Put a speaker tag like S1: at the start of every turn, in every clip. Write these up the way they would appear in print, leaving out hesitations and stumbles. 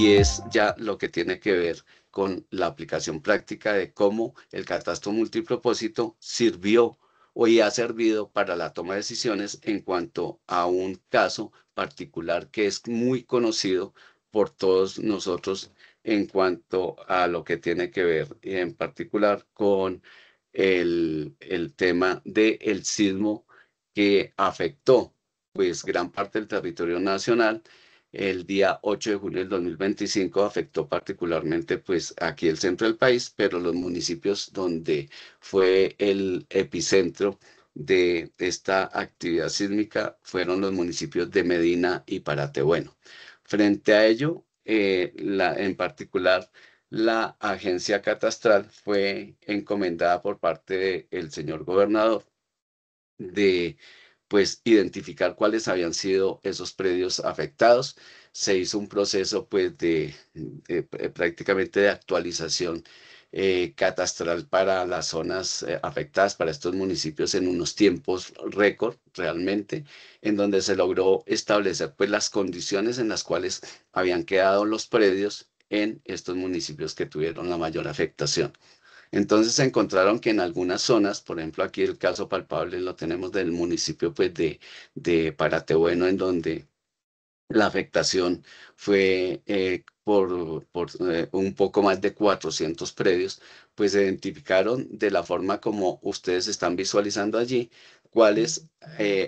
S1: y es ya lo que tiene que ver con la aplicación práctica de cómo el catastro multipropósito sirvió hoy ha servido para la toma de decisiones en cuanto a un caso particular que es muy conocido por todos nosotros en cuanto a lo que tiene que ver en particular con el tema del sismo que afectó pues gran parte del territorio nacional. El día 8 de junio del 2025 afectó particularmente pues aquí el centro del país, pero los municipios donde fue el epicentro de esta actividad sísmica fueron los municipios de Medina y Paratebueno. Frente a ello, en particular, la agencia catastral fue encomendada por parte del señor gobernador de pues identificar cuáles habían sido esos predios afectados. Se hizo un proceso pues prácticamente de actualización catastral para las zonas afectadas, para estos municipios en unos tiempos récord realmente, en donde se logró establecer pues las condiciones en las cuales habían quedado los predios en estos municipios que tuvieron la mayor afectación. Entonces se encontraron que en algunas zonas, por ejemplo, aquí el caso palpable lo tenemos del municipio pues, de Paratebueno, en donde la afectación fue por un poco más de 400 predios, pues se identificaron de la forma como ustedes están visualizando allí, cuáles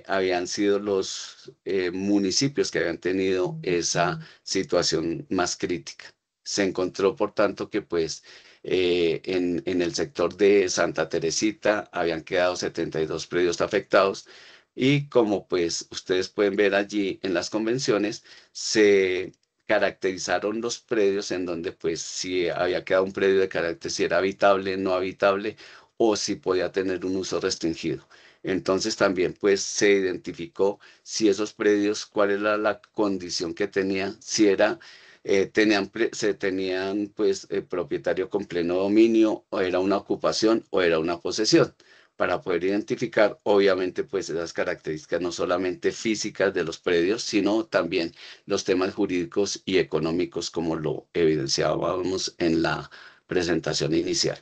S1: habían sido los municipios que habían tenido esa situación más crítica. Se encontró, por tanto, que pues en el sector de Santa Teresita habían quedado 72 predios afectados y como pues ustedes pueden ver allí en las convenciones, se caracterizaron los predios en donde pues si había quedado un predio de carácter si era habitable, no habitable o si podía tener un uso restringido. Entonces también pues se identificó si esos predios, cuál era la condición que tenían, si era se tenían pues propietario con pleno dominio o era una ocupación o era una posesión para poder identificar, obviamente, pues esas características no solamente físicas de los predios, sino también los temas jurídicos y económicos, como lo evidenciábamos en la presentación inicial.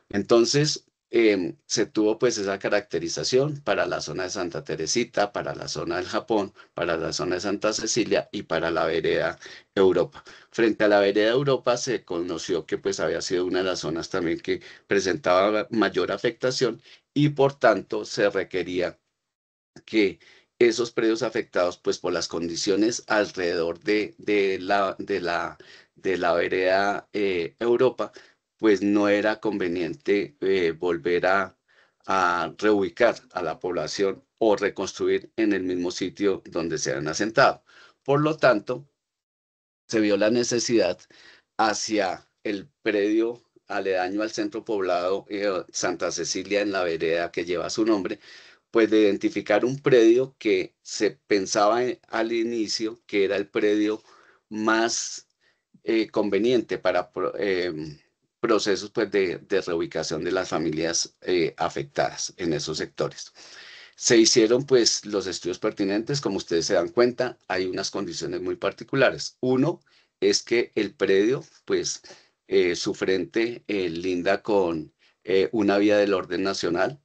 S1: Entonces, se tuvo pues esa caracterización para la zona de Santa Teresita, para la zona del Japón, para la zona de Santa Cecilia y para la vereda Europa. Frente a la vereda Europa se conoció que pues había sido una de las zonas también que presentaba mayor afectación y por tanto se requería que esos predios afectados, pues por las condiciones alrededor de la vereda Europa, pues no era conveniente volver a reubicar a la población o reconstruir en el mismo sitio donde se han asentado. Por lo tanto, se vio la necesidad hacia el predio aledaño al centro poblado Santa Cecilia en la vereda que lleva su nombre, pues de identificar un predio que se pensaba al inicio que era el predio más conveniente para procesos pues, de reubicación de las familias afectadas en esos sectores. Se hicieron pues los estudios pertinentes, como ustedes se dan cuenta, hay unas condiciones muy particulares. Uno es que el predio, pues su frente linda con una vía del orden nacional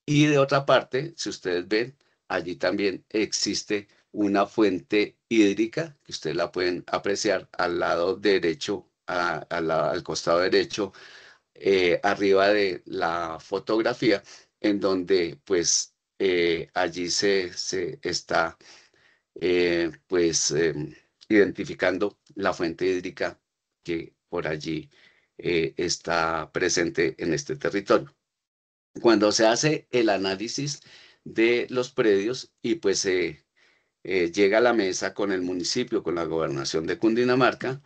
S1: y de otra parte, si ustedes ven, allí también existe una fuente hídrica que ustedes la pueden apreciar al lado derecho, al costado derecho, arriba de la fotografía, en donde pues allí se está pues identificando la fuente hídrica que por allí está presente en este territorio. Cuando se hace el análisis de los predios y pues se llega a la mesa con el municipio, con la gobernación de Cundinamarca,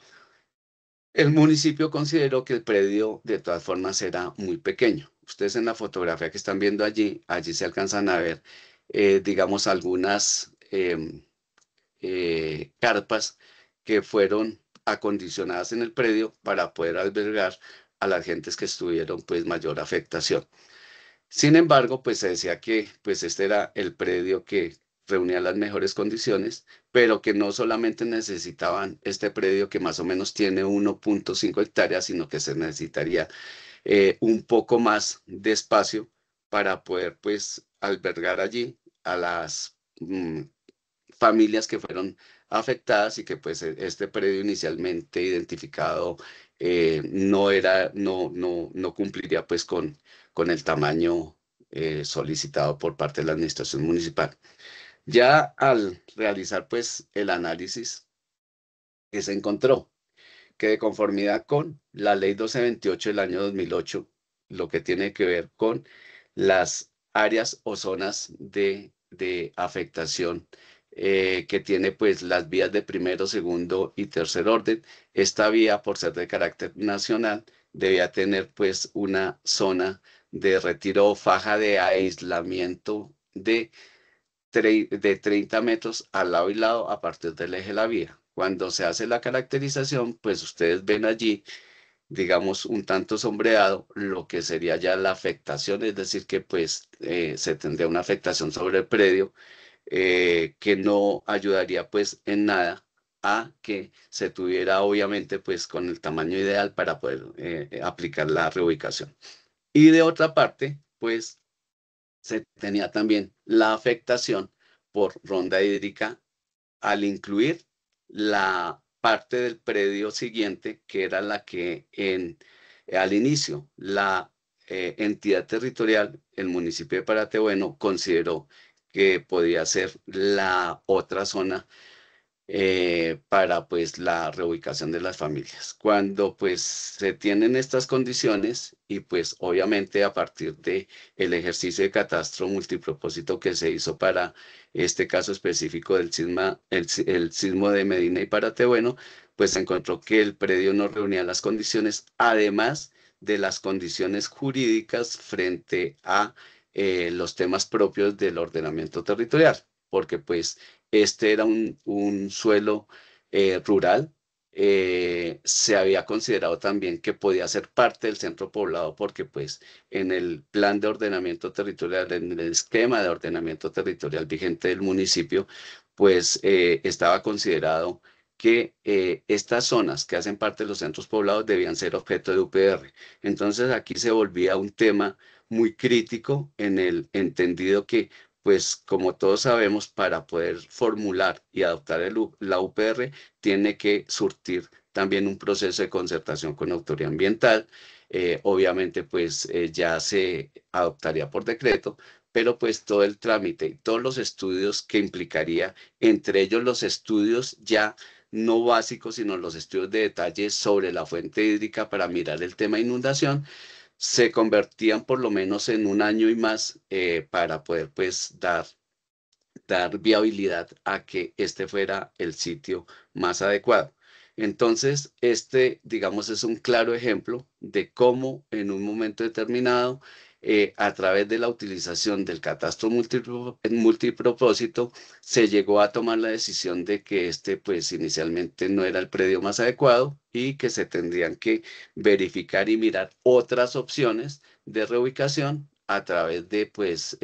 S1: el municipio consideró que el predio de todas formas era muy pequeño. Ustedes en la fotografía que están viendo allí se alcanzan a ver, digamos, algunas carpas que fueron acondicionadas en el predio para poder albergar a las gentes que estuvieron pues mayor afectación. Sin embargo, pues se decía que pues este era el predio que reunía las mejores condiciones, pero que no solamente necesitaban este predio que más o menos tiene 1.5 hectáreas, sino que se necesitaría un poco más de espacio para poder pues albergar allí a las familias que fueron afectadas y que pues este predio inicialmente identificado no cumpliría pues con el tamaño solicitado por parte de la administración municipal. Ya al realizar pues el análisis que se encontró, que de conformidad con la ley 1228 del año 2008, lo que tiene que ver con las áreas o zonas de afectación que tiene pues las vías de primero, segundo y tercer orden, esta vía por ser de carácter nacional debía tener pues una zona de retiro o faja de aislamiento de 30 metros al lado y lado a partir del eje de la vía. Cuando se hace la caracterización, pues ustedes ven allí, digamos, un tanto sombreado lo que sería ya la afectación, es decir, que pues se tendría una afectación sobre el predio que no ayudaría pues en nada a que se tuviera obviamente pues con el tamaño ideal para poder aplicar la reubicación. Y de otra parte, pues se tenía también la afectación por ronda hídrica al incluir la parte del predio siguiente, que era la que al inicio la entidad territorial, el municipio de Paratebueno, consideró que podía ser la otra zona para pues la reubicación de las familias. Cuando pues se tienen estas condiciones y pues obviamente a partir de el ejercicio de catastro multipropósito que se hizo para este caso específico del el sismo de Medina y Paratebueno, pues se encontró que el predio no reunía las condiciones, además de las condiciones jurídicas frente a los temas propios del ordenamiento territorial, porque pues este era un suelo rural. Se había considerado también que podía ser parte del centro poblado porque pues en el plan de ordenamiento territorial, en el esquema de ordenamiento territorial vigente del municipio, pues estaba considerado que estas zonas que hacen parte de los centros poblados debían ser objeto de UPR. Entonces aquí se volvía un tema muy crítico en el entendido que pues como todos sabemos, para poder formular y adoptar la UPR, tiene que surtir también un proceso de concertación con autoridad ambiental. Obviamente, pues ya se adoptaría por decreto, pero pues todo el trámite y todos los estudios que implicaría, entre ellos los estudios ya no básicos, sino los estudios de detalle sobre la fuente hídrica para mirar el tema inundación, se convertían por lo menos en un año y más para poder pues dar viabilidad a que este fuera el sitio más adecuado. Entonces, este, digamos, es un claro ejemplo de cómo en un momento determinado, a través de la utilización del catastro multipropósito, se llegó a tomar la decisión de que este, pues, inicialmente no era el predio más adecuado y que se tendrían que verificar y mirar otras opciones de reubicación a través de, pues,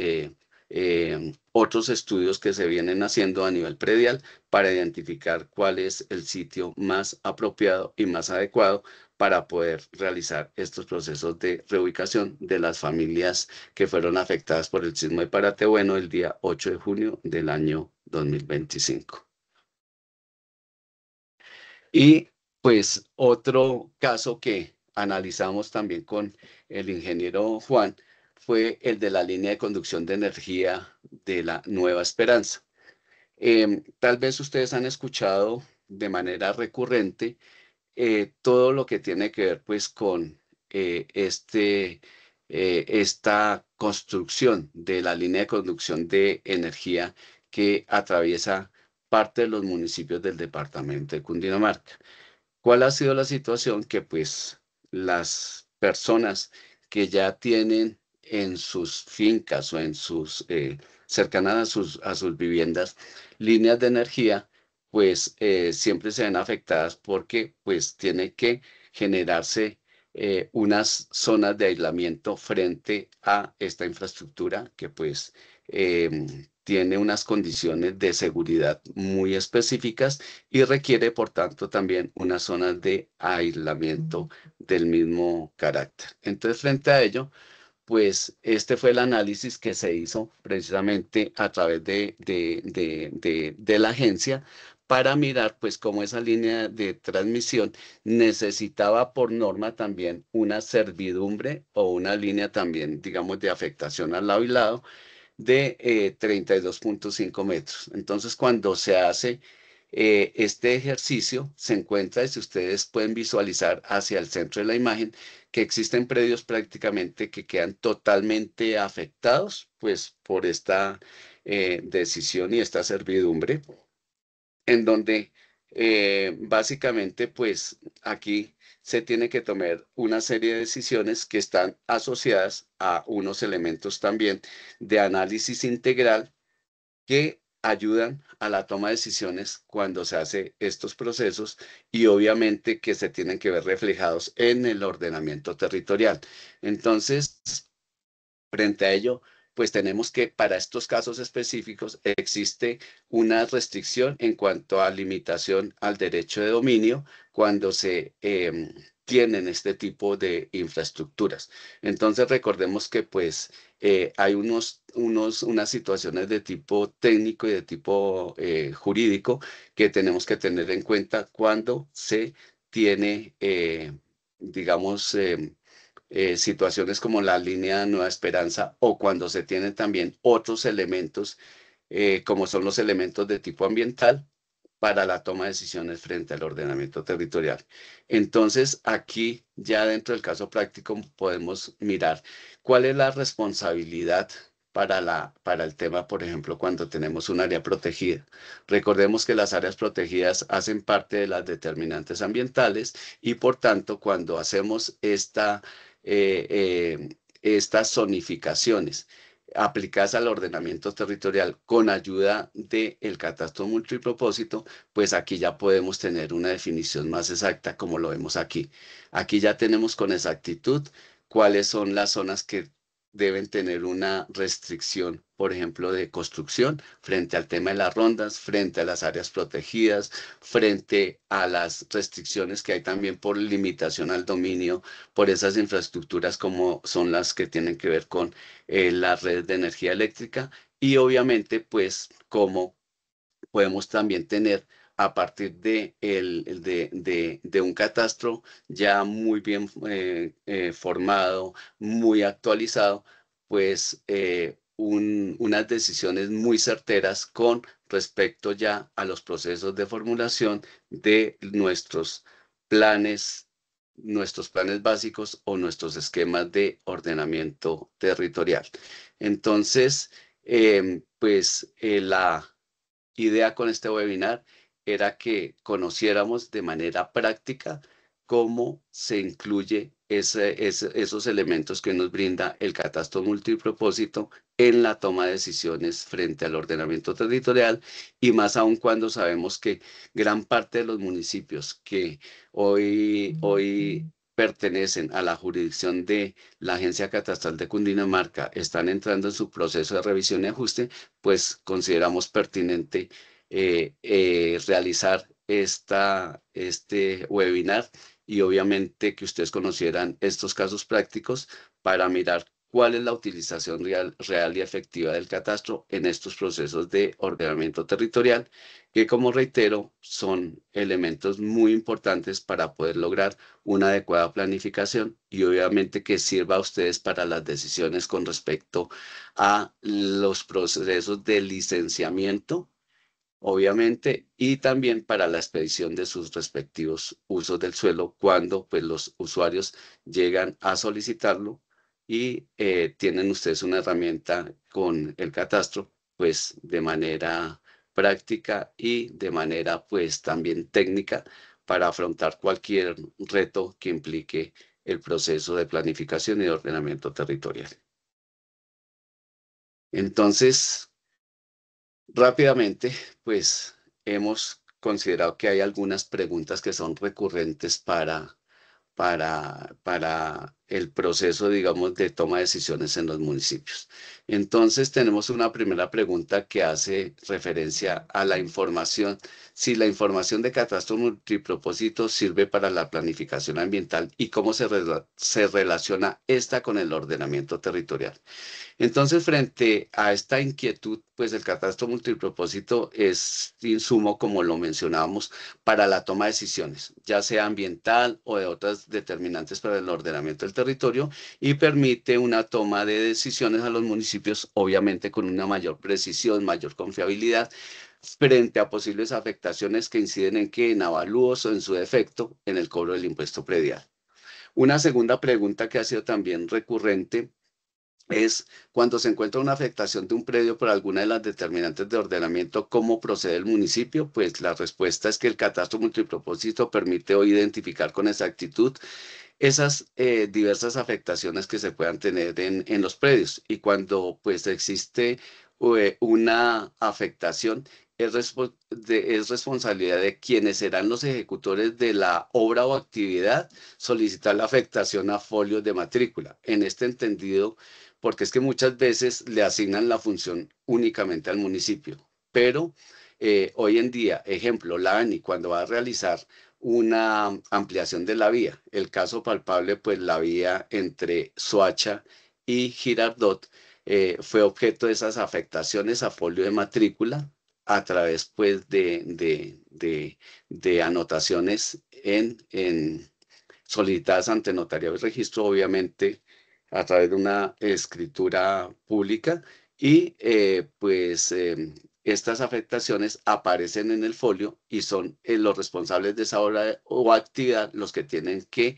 S1: otros estudios que se vienen haciendo a nivel predial para identificar cuál es el sitio más apropiado y más adecuado para poder realizar estos procesos de reubicación de las familias que fueron afectadas por el sismo de Paratebueno el día 8 de junio del año 2025. Y pues otro caso que analizamos también con el ingeniero Juan fue el de la línea de conducción de energía de la Nueva Esperanza. Tal vez ustedes han escuchado de manera recurrente todo lo que tiene que ver pues con esta construcción de la línea de conducción de energía que atraviesa parte de los municipios del departamento de Cundinamarca. ¿Cuál ha sido la situación? Que pues las personas que ya tienen en sus fincas o en sus cercanas a sus viviendas líneas de energía, pues siempre se ven afectadas porque pues tiene que generarse unas zonas de aislamiento frente a esta infraestructura que pues tiene unas condiciones de seguridad muy específicas y requiere, por tanto, también unas zonas de aislamiento del mismo carácter. Entonces, frente a ello, pues este fue el análisis que se hizo precisamente a través de la agencia para mirar pues cómo esa línea de transmisión necesitaba por norma también una servidumbre o una línea también, digamos, de afectación al lado y lado de 32,5 metros. Entonces, cuando se hace este ejercicio, se encuentra, y si ustedes pueden visualizar hacia el centro de la imagen, que existen predios prácticamente que quedan totalmente afectados, pues, por esta decisión y esta servidumbre, en donde básicamente, pues, aquí se tiene que tomar una serie de decisiones que están asociadas a unos elementos también de análisis integral que ayudan a la toma de decisiones cuando se hace estos procesos y obviamente que se tienen que ver reflejados en el ordenamiento territorial. Entonces, frente a ello, pues tenemos que para estos casos específicos existe una restricción en cuanto a limitación al derecho de dominio cuando se tienen este tipo de infraestructuras. Entonces recordemos que pues hay unas situaciones de tipo técnico y de tipo jurídico que tenemos que tener en cuenta cuando se tiene, digamos, situaciones como la línea Nueva Esperanza o cuando se tienen también otros elementos, como son los elementos de tipo ambiental, para la toma de decisiones frente al ordenamiento territorial. Entonces, aquí ya dentro del caso práctico podemos mirar cuál es la responsabilidad para el tema, por ejemplo, cuando tenemos un área protegida. Recordemos que las áreas protegidas hacen parte de las determinantes ambientales y, por tanto, cuando hacemos estas zonificaciones aplicadas al ordenamiento territorial con ayuda del catastro multipropósito, pues aquí ya podemos tener una definición más exacta como lo vemos aquí. Aquí ya tenemos con exactitud cuáles son las zonas que deben tener una restricción, por ejemplo, de construcción frente al tema de las rondas, frente a las áreas protegidas, frente a las restricciones que hay también por limitación al dominio, por esas infraestructuras como son las que tienen que ver con la red de energía eléctrica y obviamente pues cómo podemos también tener a partir de un catastro ya muy bien formado, muy actualizado, pues unas decisiones muy certeras con respecto ya a los procesos de formulación de nuestros planes básicos o nuestros esquemas de ordenamiento territorial. Entonces, la idea con este webinar era que conociéramos de manera práctica cómo se incluye esos elementos que nos brinda el catastro multipropósito en la toma de decisiones frente al ordenamiento territorial y más aún cuando sabemos que gran parte de los municipios que hoy pertenecen a la jurisdicción de la Agencia Catastral de Cundinamarca están entrando en su proceso de revisión y ajuste, pues consideramos pertinente realizar este webinar y obviamente que ustedes conocieran estos casos prácticos para mirar cuál es la utilización real y efectiva del catastro en estos procesos de ordenamiento territorial, que como reitero, son elementos muy importantes para poder lograr una adecuada planificación y obviamente que sirva a ustedes para las decisiones con respecto a los procesos de licenciamiento, obviamente, y también para la expedición de sus respectivos usos del suelo cuando pues, los usuarios llegan a solicitarlo y tienen ustedes una herramienta con el catastro, pues de manera práctica y de manera pues también técnica para afrontar cualquier reto que implique el proceso de planificación y de ordenamiento territorial. Entonces, rápidamente, pues hemos considerado que hay algunas preguntas que son recurrentes para el proceso, digamos, de toma de decisiones en los municipios. Entonces, tenemos una primera pregunta que hace referencia a la información. Si la información de catastro multipropósito sirve para la planificación ambiental y cómo se relaciona esta con el ordenamiento territorial. Entonces, frente a esta inquietud, pues el catastro multipropósito es insumo, como lo mencionábamos, para la toma de decisiones, ya sea ambiental o de otras determinantes para el ordenamiento del territorio, y permite una toma de decisiones a los municipios, obviamente con una mayor precisión, mayor confiabilidad, frente a posibles afectaciones que inciden en avalúos o en su defecto en el cobro del impuesto predial. Una segunda pregunta que ha sido también recurrente es cuando se encuentra una afectación de un predio por alguna de las determinantes de ordenamiento, ¿cómo procede el municipio? Pues la respuesta es que el catastro multipropósito permite hoy identificar con exactitud esas diversas afectaciones que se puedan tener en los predios. Y cuando pues existe una afectación, es responsabilidad de quienes serán los ejecutores de la obra o actividad solicitar la afectación a folios de matrícula. En este entendido, porque es que muchas veces le asignan la función únicamente al municipio, pero hoy en día, ejemplo, la ANI cuando va a realizar una ampliación de la vía, el caso palpable, pues la vía entre Soacha y Girardot fue objeto de esas afectaciones a folio de matrícula a través pues de anotaciones en solicitadas ante notariado y registro, obviamente a través de una escritura pública y estas afectaciones aparecen en el folio y son los responsables de esa obra o actividad los que tienen que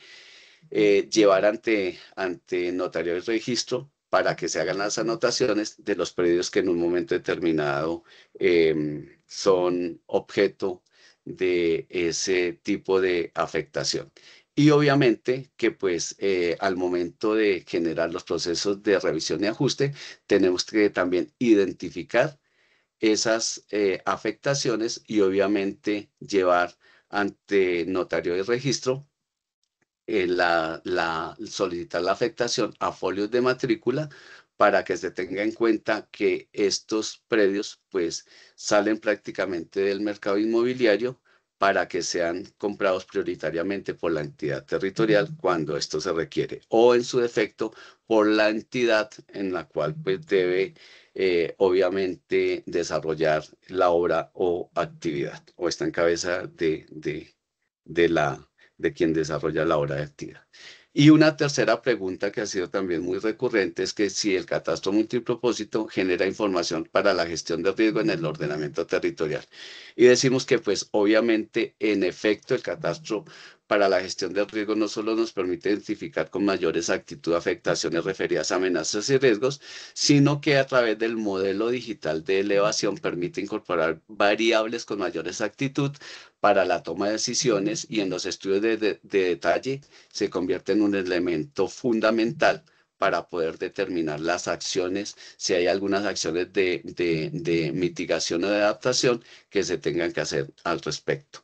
S1: llevar ante notario y registro para que se hagan las anotaciones de los predios que en un momento determinado son objeto de ese tipo de afectación. Y obviamente que pues al momento de generar los procesos de revisión y ajuste, tenemos que también identificar esas afectaciones y obviamente llevar ante notario de registro solicitar la afectación a folios de matrícula para que se tenga en cuenta que estos predios pues salen prácticamente del mercado inmobiliario para que sean comprados prioritariamente por la entidad territorial cuando esto se requiere o en su defecto por la entidad en la cual pues debe obviamente desarrollar la obra o actividad o está en cabeza de la de quien desarrolla la obra de actividad. Y una tercera pregunta que ha sido también muy recurrente es que si el catastro multipropósito genera información para la gestión de riesgo en el ordenamiento territorial. Y decimos que pues obviamente en efecto el catastro para la gestión de riesgo no solo nos permite identificar con mayor exactitud afectaciones referidas a amenazas y riesgos, sino que a través del modelo digital de elevación permite incorporar variables con mayor exactitud para la toma de decisiones y en los estudios de detalle se convierte en un elemento fundamental para poder determinar las acciones, si hay algunas acciones de mitigación o de adaptación que se tengan que hacer al respecto.